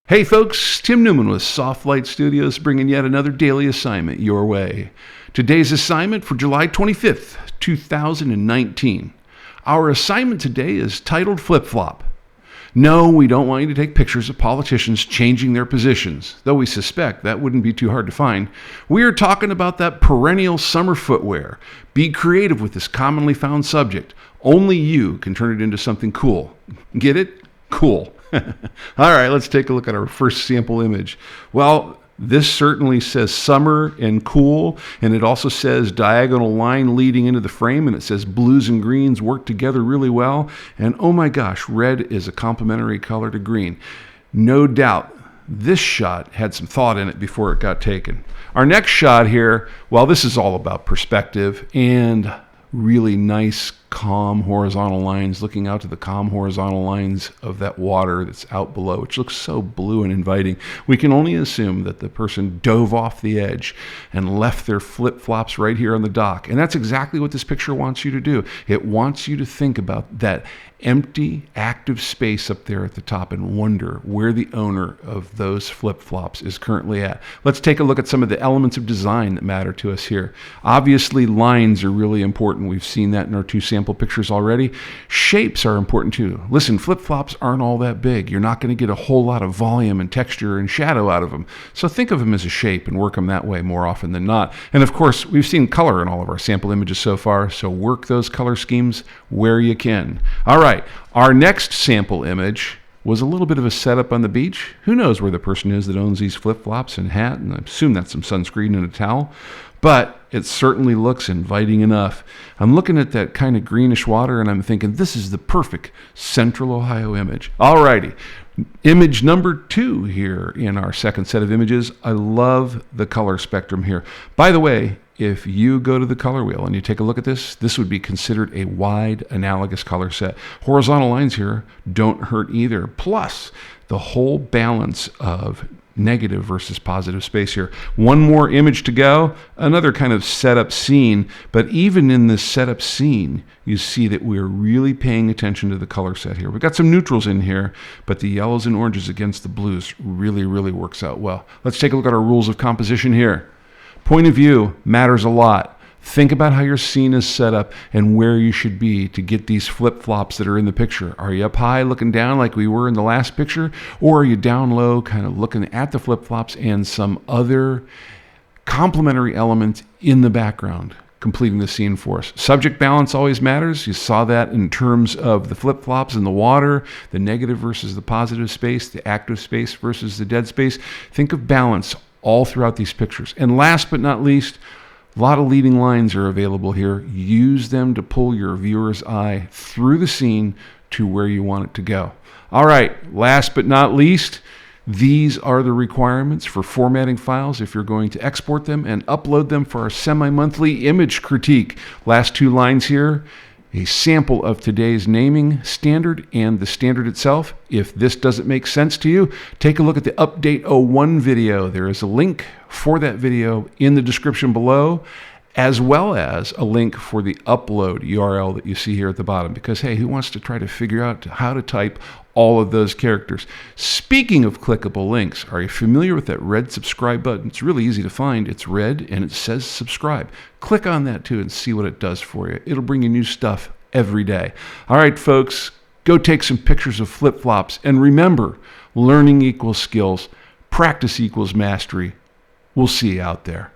Hey folks, Tim Newman with Soft Light Studios bringing yet another daily assignment your way. Today's assignment for July 25th, 2019. Our assignment today is titled Flip-Flop. No, we don't want you to take pictures of politicians changing their positions, though we suspect that wouldn't be too hard to find. We are talking about that perennial summer footwear. Be creative with this commonly found subject. Only you can turn it into something cool. Get it? Cool. All right, let's take a look at our first sample image. Well, this certainly says summer and cool, and it also says diagonal line leading into the frame, and it says blues and greens work together really well. And oh my gosh, red is a complementary color to green. No doubt this shot had some thought in it before it got taken. Our next shot here, well, this is all about perspective and really nice, calm horizontal lines, looking out to the calm horizontal lines of that water that's out below, which looks so blue and inviting. We can only assume that the person dove off the edge and left their flip-flops right here on the dock. And that's exactly what this picture wants you to do. It wants you to think about that empty, active space up there at the top and wonder where the owner of those flip-flops is currently at. Let's take a look at some of the elements of design that matter to us here. Obviously, lines are really important. We've seen that in our two sample pictures already. Shapes are important too. Listen, flip-flops aren't all that big. You're not going to get a whole lot of volume and texture and shadow out of them. So think of them as a shape and work them that way more often than not. And of course, we've seen color in all of our sample images so far, so work those color schemes where you can. All right. Our next sample image was a little bit of a setup on the beach. Who knows where the person is that owns these flip-flops and hat, and I assume that's some sunscreen and a towel, but it certainly looks inviting enough. I'm looking at that kind of greenish water and I'm thinking this is the perfect Central Ohio image. Alrighty, image number 2 here in our second set of images. I love the color spectrum here. By the way, if you go to the color wheel and you take a look at this, this would be considered a wide analogous color set. Horizontal lines here don't hurt either. Plus, the whole balance of negative versus positive space here. One more image to go, another kind of setup scene, but even in this setup scene, you see that we're really paying attention to the color set here. We've got some neutrals in here, but the yellows and oranges against the blues really works out well. Let's take a look at our rules of composition here. Point of view matters a lot. Think about how your scene is set up and where you should be to get these flip-flops that are in the picture. Are you up high looking down like we were in the last picture? Or are you down low kind of looking at the flip-flops and some other complementary element in the background completing the scene for us? Subject balance always matters. You saw that in terms of the flip-flops in the water, the negative versus the positive space, the active space versus the dead space. Think of balance all throughout these pictures. And last but not least, a lot of leading lines are available here. Use them to pull your viewer's eye through the scene to where you want it to go. All right, last but not least, these are the requirements for formatting files if you're going to export them and upload them for our semi-monthly image critique. Last 2 lines here. A sample of today's naming standard and the standard itself. If this doesn't make sense to you, take a look at the Update 01 video. There is a link for that video in the description below, as well as a link for the upload URL that you see here at the bottom. Because, hey, who wants to try to figure out how to type all of those characters? Speaking of clickable links, are you familiar with that red subscribe button? It's really easy to find. It's red and it says subscribe. Click on that too and see what it does for you. It'll bring you new stuff every day. All right, folks, go take some pictures of flip-flops. And remember, learning equals skills. Practice equals mastery. We'll see you out there.